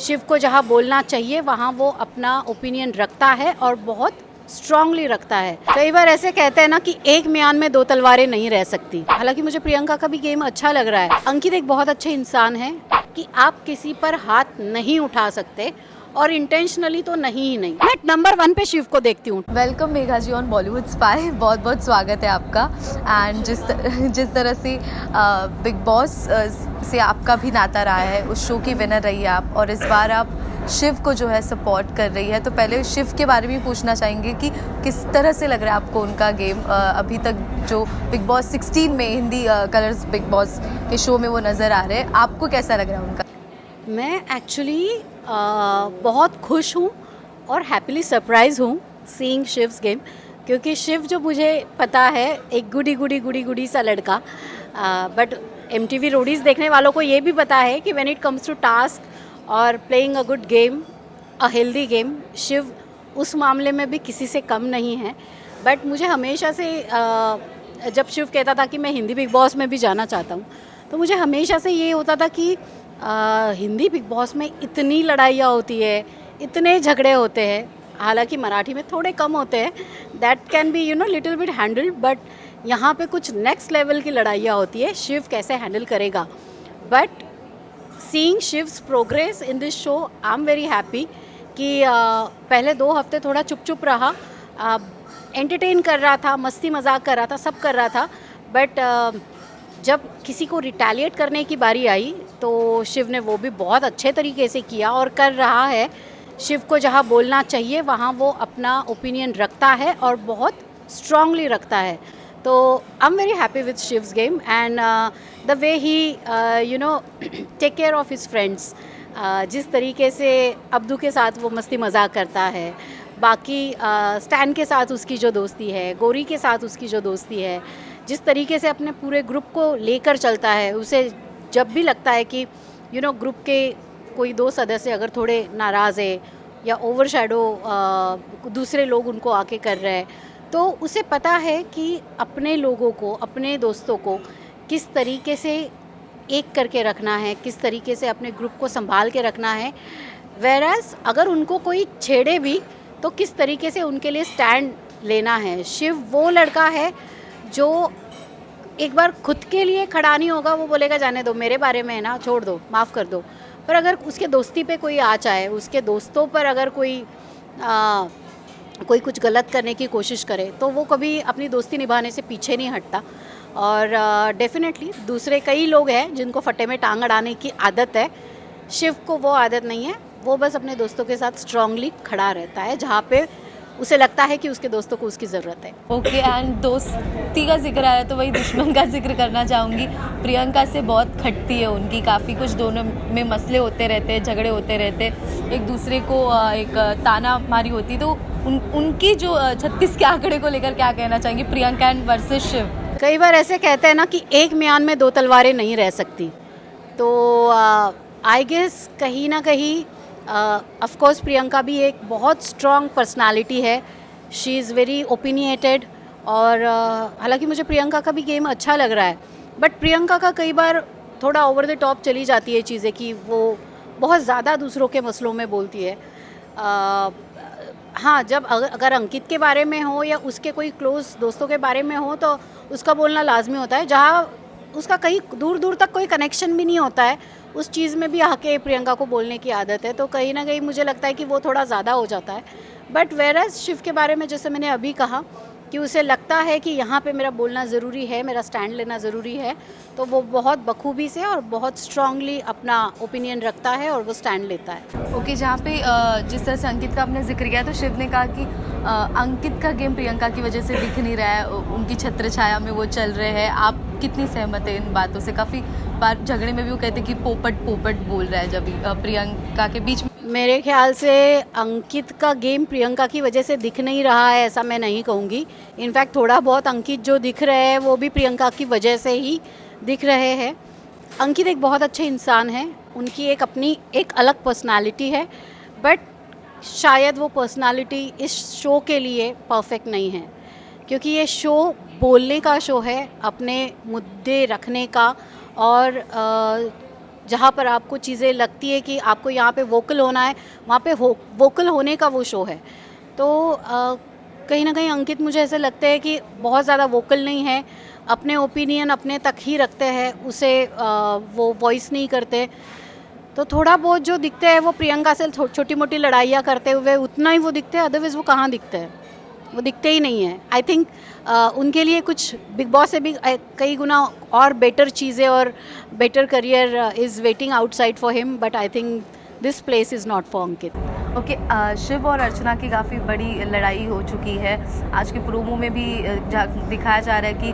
शिव को जहाँ बोलना चाहिए वहाँ वो अपना ओपिनियन रखता है और बहुत स्ट्रांगली रखता है। कई बार ऐसे कहते हैं ना कि एक म्यान में दो तलवारें नहीं रह सकती। हालांकि मुझे प्रियंका का भी गेम अच्छा लग रहा है। अंकित एक बहुत अच्छे इंसान है कि आप किसी पर हाथ नहीं उठा सकते और इंटेंशनली तो नहीं ही नहीं। मैं नंबर 1 पे शिव को देखती हूँ। Welcome Megha ji on Bollywood spy. बहुत बहुत स्वागत है आपका। एंड जिस तरह से बिग बॉस से आपका भी नाता रहा है, उस शो की विनर रही है आप, और इस बार आप शिव को जो है सपोर्ट कर रही है, तो पहले शिव के बारे में पूछना चाहेंगे कि किस तरह से लग रहा है आपको उनका गेम अभी तक जो बिग बॉस 16 में हिंदी कलर्स बिग बॉस के शो में वो नज़र आ रहे हैं, आपको कैसा लग रहा है उनका? मैं एक्चुअली बहुत खुश हूँ और हैप्पीली सरप्राइज हूँ सीइंग शिव्स गेम, क्योंकि शिव जो मुझे पता है एक गुडी सा लड़का, बट MTV रोडीज़ देखने वालों को ये भी पता है कि when it comes to task और playing a good game, a healthy game, Shiv उस मामले में भी किसी से कम नहीं है। बट मुझे हमेशा से जब शिव कहता था कि मैं हिंदी बिग बॉस में भी जाना चाहता हूँ, तो मुझे हमेशा से ये होता था कि हिंदी बिग बॉस में इतनी लड़ाइयाँ होती है, इतने झगड़े होते हैं। हालांकि मराठी में थोड़े कम होते हैं, that can be little bit handled, but यहाँ पे कुछ नेक्स्ट लेवल की लड़ाइयाँ होती है। शिव कैसे हैंडल करेगा? But seeing Shiv's progress in this show, I am very happy कि पहले 2 हफ्ते थोड़ा चुप रहा, एंटरटेन कर रहा था, मस्ती मजाक कर रहा था, सब कर रहा था। बट जब किसी को रिटेलिएट करने की बारी आई तो शिव ने वो भी बहुत अच्छे तरीके से किया और कर रहा है। शिव को जहाँ बोलना चाहिए वहाँ वो अपना ओपिनियन रखता है और बहुत स्ट्रांगली रखता है। तो I am very happy with Shiv's game and the way he take care of his friends. जिस तरीके से अब्दू के साथ वो मस्ती मजाक करता है, बाकी स्टैन के साथ उसकी जो दोस्ती है, गोरी के साथ उसकी जो दोस्ती है, जिस तरीके से अपने पूरे ग्रुप को लेकर चलता है, उसे जब भी लगता है कि ग्रुप के कोई 2 सदस्य अगर थोड़े नाराज़ है या ओवरशैडो दूसरे लोग उनको आके कर रहे हैं, तो उसे पता है कि अपने लोगों को, अपने दोस्तों को किस तरीके से एक करके रखना है, किस तरीके से अपने ग्रुप को संभाल के रखना है। वेराज अगर उनको कोई छेड़े भी तो किस तरीके से उनके लिए स्टैंड लेना है। शिव वो लड़का है जो एक बार खुद के लिए खड़ा नहीं होगा, वो बोलेगा जाने दो, मेरे बारे में है ना, छोड़ दो, माफ़ कर दो। पर अगर उसके दोस्ती पे कोई आ जाए, उसके दोस्तों पर अगर कोई कुछ गलत करने की कोशिश करे, तो वो कभी अपनी दोस्ती निभाने से पीछे नहीं हटता। और डेफिनेटली दूसरे कई लोग हैं जिनको फट्टे में टांग अड़ाने की आदत है। शिव को वो आदत नहीं है, वो बस अपने दोस्तों के साथ स्ट्रांगली खड़ा रहता है जहाँ पे उसे लगता है कि उसके दोस्तों को उसकी ज़रूरत है। ओके, एंड दोस्ती का जिक्र आया तो वही दुश्मन का जिक्र करना चाहूँगी। प्रियंका से बहुत खटती है उनकी, काफ़ी कुछ दोनों में मसले होते रहते हैं, झगड़े होते रहते, एक दूसरे को एक ताना मारी होती। तो उनकी जो 36 के आंकड़े को लेकर क्या कहना चाहेंगे, प्रियंका एंड वर्सेस शिव? कई बार ऐसे कहते हैं ना कि एक म्यान में 2 तलवारें नहीं रह सकती। तो आई गेस कहीं ना कहीं ऑफ कोर्स प्रियंका भी एक बहुत स्ट्रॉन्ग पर्सनालिटी है। शी इज़ वेरी ओपिनिएटेड और हालांकि मुझे प्रियंका का भी गेम अच्छा लग रहा है, बट प्रियंका का कई बार थोड़ा ओवर द टॉप चली जाती है चीज़ें कि वो बहुत ज़्यादा दूसरों के मसलों में बोलती है। हाँ, जब अगर अंकित के बारे में हो या उसके कोई क्लोज़ दोस्तों के बारे में हो तो उसका बोलना लाजमी होता है। जहाँ उसका कहीं दूर दूर तक कोई कनेक्शन भी नहीं होता है, उस चीज़ में भी आके प्रियंका को बोलने की आदत है। तो कहीं ना कहीं मुझे लगता है कि वो थोड़ा ज़्यादा हो जाता है। बट वेरएज शिव के बारे में जैसे मैंने अभी कहा कि उसे लगता है कि यहाँ पे मेरा बोलना ज़रूरी है, मेरा स्टैंड लेना ज़रूरी है, तो वो बहुत बखूबी से और बहुत स्ट्रांगली अपना ओपिनियन रखता है और वो स्टैंड लेता है। ओके, जहाँ पे जिस तरह से अंकित का आपने जिक्र किया, तो शिव ने कहा कि अंकित का गेम प्रियंका की वजह से दिख नहीं रहा है, उनकी छत्र छाया में वो चल रहे हैं। आप कितनी सहमत है इन बातों से? काफ़ी बार झगड़े में भी वो कहते कि पोपट बोल रहा है जब प्रियंका के बीच में। मेरे ख्याल से अंकित का गेम प्रियंका की वजह से दिख नहीं रहा है ऐसा मैं नहीं कहूँगी। इनफैक्ट थोड़ा बहुत अंकित जो दिख रहे हैं वो भी प्रियंका की वजह से ही दिख रहे हैं। अंकित एक बहुत अच्छे इंसान हैं, उनकी एक अपनी एक अलग पर्सनालिटी है, बट शायद वो पर्सनालिटी इस शो के लिए परफेक्ट नहीं है, क्योंकि ये शो बोलने का शो है, अपने मुद्दे रखने का और जहाँ पर आपको चीज़ें लगती है कि आपको यहाँ पे वोकल होना है, वहाँ पे वोकल होने का वो शो है। तो कहीं ना कहीं अंकित मुझे ऐसे लगता है कि बहुत ज़्यादा वोकल नहीं है, अपने ओपिनियन अपने तक ही रखते हैं, उसे वो वॉइस नहीं करते। तो थोड़ा बहुत जो दिखते हैं वो प्रियंका से छोटी मोटी लड़ाइयाँ करते हुए उतना ही वो दिखते हैं, अदरवाइज़ वो कहाँ दिखते हैं, वो दिखते ही नहीं है। आई थिंक उनके लिए कुछ बिग बॉस से भी कई गुना और बेटर चीज़ें और better career is waiting outside for him, but I think this place is not for Ankit. Okay, Shiv और अर्चना की काफ़ी बड़ी लड़ाई हो चुकी है। आज के प्रोमो में भी दिखाया जा रहा है कि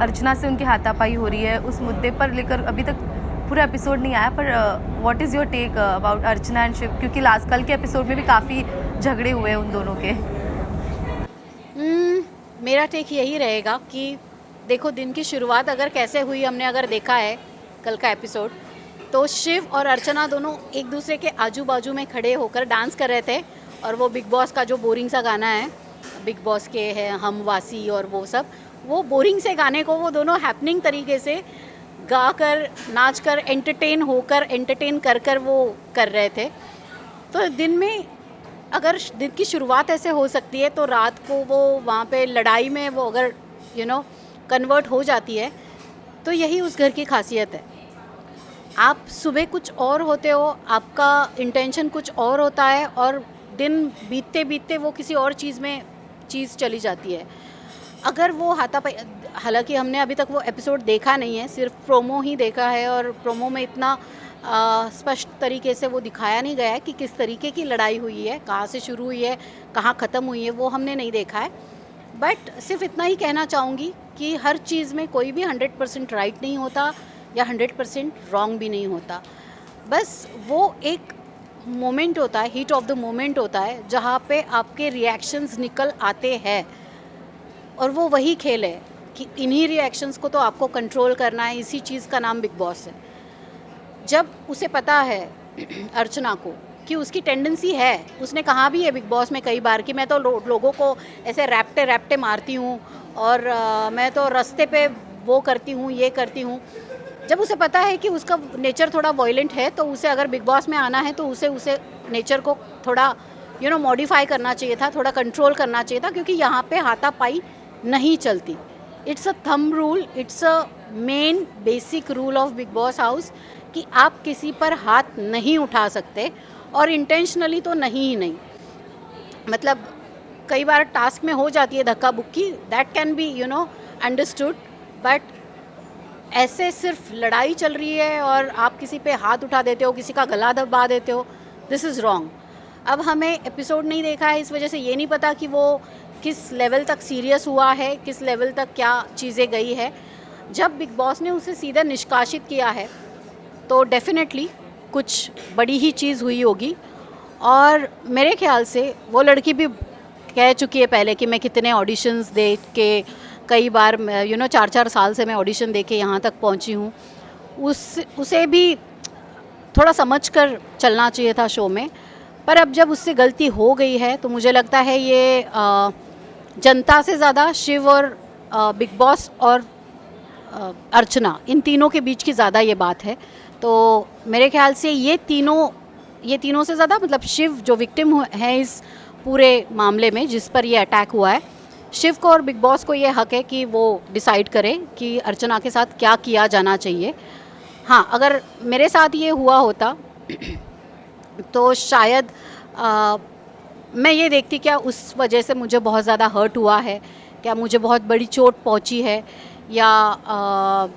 अर्चना से उनकी हाथापाई हो रही है। उस मुद्दे पर लेकर अभी तक पूरा एपिसोड नहीं आया, पर what is your take about Archana and Shiv, क्योंकि लास्ट कल के एपिसोड में भी काफ़ी झगड़े हुए हैं उन दोनों के। मेरा टेक यही रहेगा कि देखो, दिन की शुरुआत अगर कैसे हुई हमने अगर देखा है कल का एपिसोड, तो शिव और अर्चना दोनों एक दूसरे के आजू बाजू में खड़े होकर डांस कर रहे थे, और वो बिग बॉस का जो बोरिंग सा गाना है, बिग बॉस के है हम वासी और वो सब, वो बोरिंग से गाने को वो दोनों हैपनिंग तरीके से गा कर, नाच कर, एंटरटेन कर कर वो कर रहे थे। तो दिन में अगर दिन की शुरुआत ऐसे हो सकती है, तो रात को वो वहाँ पे लड़ाई में वो अगर कन्वर्ट हो जाती है, तो यही उस घर की खासियत है। आप सुबह कुछ और होते हो, आपका इंटेंशन कुछ और होता है, और दिन बीतते बीतते वो किसी और चीज़ चली जाती है। अगर वो हाथापाई, हालांकि हमने अभी तक वो एपिसोड देखा नहीं है, सिर्फ प्रोमो ही देखा है, और प्रोमो में इतना स्पष्ट तरीके से वो दिखाया नहीं गया है कि किस तरीके की लड़ाई हुई है, कहाँ से शुरू हुई है, कहाँ ख़त्म हुई है, वो हमने नहीं देखा है। बट सिर्फ इतना ही कहना चाहूँगी कि हर चीज़ में कोई भी 100% राइट नहीं होता या 100% रॉन्ग भी नहीं होता। बस वो एक मोमेंट होता है, हीट ऑफ द मोमेंट होता है, जहाँ पे आपके रिएक्शंस निकल आते हैं, और वो वही खेल है कि इन्हीं रिएक्शंस को तो आपको कंट्रोल करना है। इसी चीज़ का नाम बिग बॉस है। जब उसे पता है अर्चना को कि उसकी टेंडेंसी है, उसने कहा भी है बिग बॉस में कई बार कि मैं तो लोगों को ऐसे रैप्टे मारती हूँ, और मैं तो रास्ते पे वो करती हूँ, ये करती हूँ। जब उसे पता है कि उसका नेचर थोड़ा वॉयलेंट है, तो उसे अगर बिग बॉस में आना है तो उसे नेचर को थोड़ा मॉडिफाई करना चाहिए था, थोड़ा कंट्रोल करना चाहिए था, क्योंकि यहाँ पे हाथापाई नहीं चलती। It's a thumb rule, it's a main basic rule of big boss house कि आप किसी पर हाथ नहीं उठा सकते, और इंटेंशनली तो नहीं ही नहीं। मतलब कई बार टास्क में हो जाती है धक्का बुक्की, that can be understood, but ऐसे सिर्फ लड़ाई चल रही है और आप किसी पे हाथ उठा देते हो, किसी का गला दबा देते हो, दिस इज़ रॉन्ग। अब हमें एपिसोड नहीं देखा है, इस वजह से ये नहीं पता कि वो किस लेवल तक सीरियस हुआ है, किस लेवल तक क्या चीज़ें गई है। जब बिग बॉस ने उसे सीधा निष्कासित किया है, तो डेफिनेटली कुछ बड़ी ही चीज़ हुई होगी, और मेरे ख्याल से वो लड़की भी कह चुकी है पहले कि मैं कितने ऑडिशंस दे के, कई बार 4-4 साल से मैं ऑडिशन दे के यहाँ तक पहुँची हूँ। उसे भी थोड़ा समझ कर चलना चाहिए था शो में, पर अब जब उससे गलती हो गई है, तो मुझे लगता है ये जनता से ज़्यादा शिव और बिग बॉस और अर्चना, इन तीनों के बीच की ज़्यादा ये बात है। तो मेरे ख्याल से ये तीनों से ज़्यादा, मतलब शिव जो विक्टिम है इस पूरे मामले में जिस पर ये अटैक हुआ है, शिव को और बिग बॉस को ये हक है कि वो डिसाइड करें कि अर्चना के साथ क्या किया जाना चाहिए। हाँ, अगर मेरे साथ ये हुआ होता तो शायद मैं ये देखती क्या उस वजह से मुझे बहुत ज़्यादा हर्ट हुआ है, क्या मुझे बहुत बड़ी चोट पहुंची है, या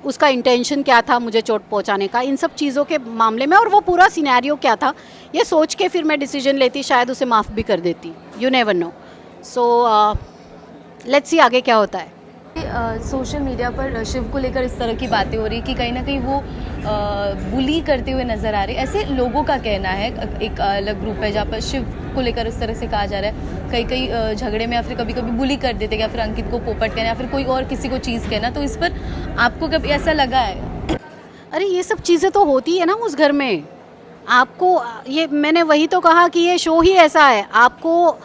उसका इंटेंशन क्या था मुझे चोट पहुंचाने का, इन सब चीज़ों के मामले में, और वो पूरा सिनेरियो क्या था, ये सोच के फिर मैं डिसीजन लेती, शायद उसे माफ़ भी कर देती। You never know. So let's see आगे क्या होता है। सोशल मीडिया पर शिव को लेकर इस तरह की बातें हो रही कि कहीं ना कहीं वो बुली करते हुए नज़र आ रहे, ऐसे लोगों का कहना है। एक अलग ग्रुप है जहाँ पर शिव को लेकर इस तरह से कहा जा रहा है, कई झगड़े में या फिर कभी कभी बुली कर देते, या फिर अंकित को पोपट कहना, या फिर कोई और किसी को चीज़ कहना। तो इस पर आपको कभी ऐसा लगा है? अरे ये सब चीज़ें तो होती है ना उस घर में। आपको ये, मैंने वही तो कहा कि ये शो ही ऐसा है, आपको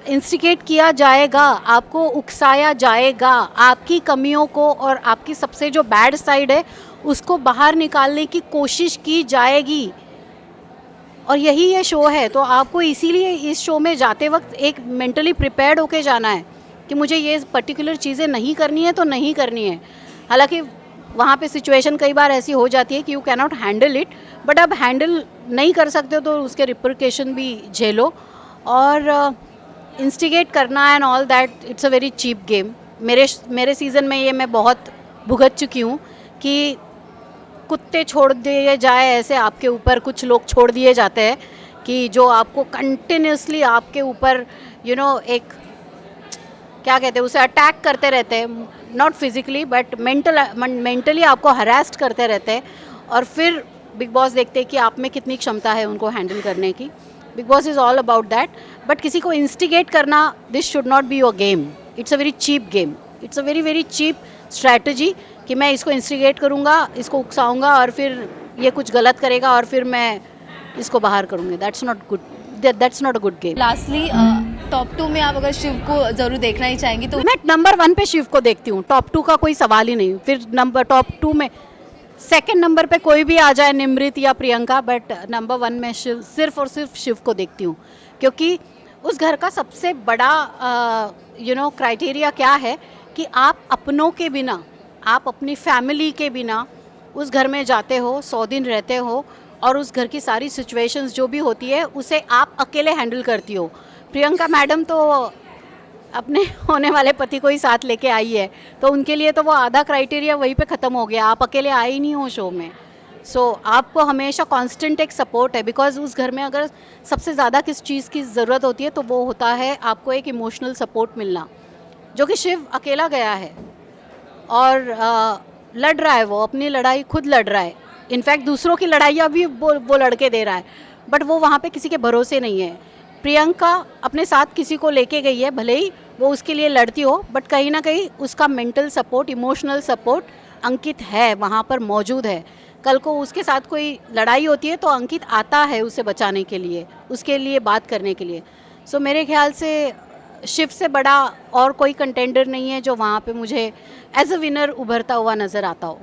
इंस्टिगेट किया जाएगा, आपको उकसाया जाएगा, आपकी कमियों को और आपकी सबसे जो बैड साइड है उसको बाहर निकालने की कोशिश की जाएगी, और यही ये शो है। तो आपको इसीलिए इस शो में जाते वक्त एक मेंटली प्रिपेयर्ड होके जाना है कि मुझे ये पर्टिकुलर चीज़ें नहीं करनी है तो नहीं करनी है। हालांकि वहाँ पे सिचुएशन कई बार ऐसी हो जाती है कि you can not handle it, but अब हैंडल नहीं कर सकते हो तो उसके रिपरकेशन भी झेलो। और इंस्टिगेट करना and all that, it's a very cheap game. मेरे सीज़न में ये मैं बहुत भुगत चुकी हूँ कि कुत्ते छोड़ दिए जाए ऐसे आपके ऊपर, कुछ लोग छोड़ दिए जाते हैं कि जो आपको कंटिन्यूसली आपके ऊपर एक क्या कहते हैं उसे, अटैक करते रहते हैं, नॉट फिजिकली बट मेंटली आपको हरास्ट करते रहते हैं। और फिर बिग बॉस देखते हैं कि आप में कितनी क्षमता है उनको हैंडल करने की। Bigg Boss is all about that. But किसी को इंस्टिगेट करना, this should not be your game. It's a very cheap game, it's a very very cheap strategy कि मैं इसको इंस्टिगेट करूँगा, इसको उकसाऊँगा और फिर ये कुछ गलत करेगा और फिर मैं इसको बाहर करूँगी। That's not good, that's not a good game. Lastly top 2 में आप अगर शिव को ज़रूर देखना ही चाहेंगी तो मैं नंबर 1 पे शिव को देखती हूँ, टॉप 2 का कोई सवाल ही नहीं। फिर टॉप 2 में सेकंड नंबर पे कोई भी आ जाए, निमृत या प्रियंका, बट नंबर 1 में सिर्फ और सिर्फ शिव को देखती हूँ। क्योंकि उस घर का सबसे बड़ा क्राइटेरिया क्या है कि आप अपनों के बिना, आप अपनी फैमिली के बिना उस घर में जाते हो, 100 दिन रहते हो और उस घर की सारी सिचुएशंस जो भी होती है उसे आप अकेले हैंडल करती हो। प्रियंका मैडम तो अपने होने वाले पति को ही साथ लेके आई है, तो उनके लिए तो वो आधा क्राइटेरिया वहीं पे ख़त्म हो गया। आप अकेले आए ही नहीं हो शो में। सो आपको हमेशा कांस्टेंट एक सपोर्ट है, बिकॉज उस घर में अगर सबसे ज़्यादा किस चीज़ की ज़रूरत होती है तो वो होता है आपको एक इमोशनल सपोर्ट मिलना, जो कि शिव अकेला गया है और लड़ रहा है। वो अपनी लड़ाई खुद लड़ रहा है, इनफैक्ट दूसरों की लड़ाइयाँ भी वो लड़के दे रहा है, बट वो वहाँ पे किसी के भरोसे नहीं है। प्रियंका अपने साथ किसी को लेके गई है, भले ही वो उसके लिए लड़ती हो, बट कहीं ना कहीं उसका मेंटल सपोर्ट, इमोशनल सपोर्ट अंकित है, वहाँ पर मौजूद है। कल को उसके साथ कोई लड़ाई होती है तो अंकित आता है उसे बचाने के लिए, उसके लिए बात करने के लिए। सो मेरे ख्याल से शिव से बड़ा और कोई कंटेंडर नहीं है जो वहाँ पे मुझे एज अ विनर उभरता हुआ नज़र आता हो।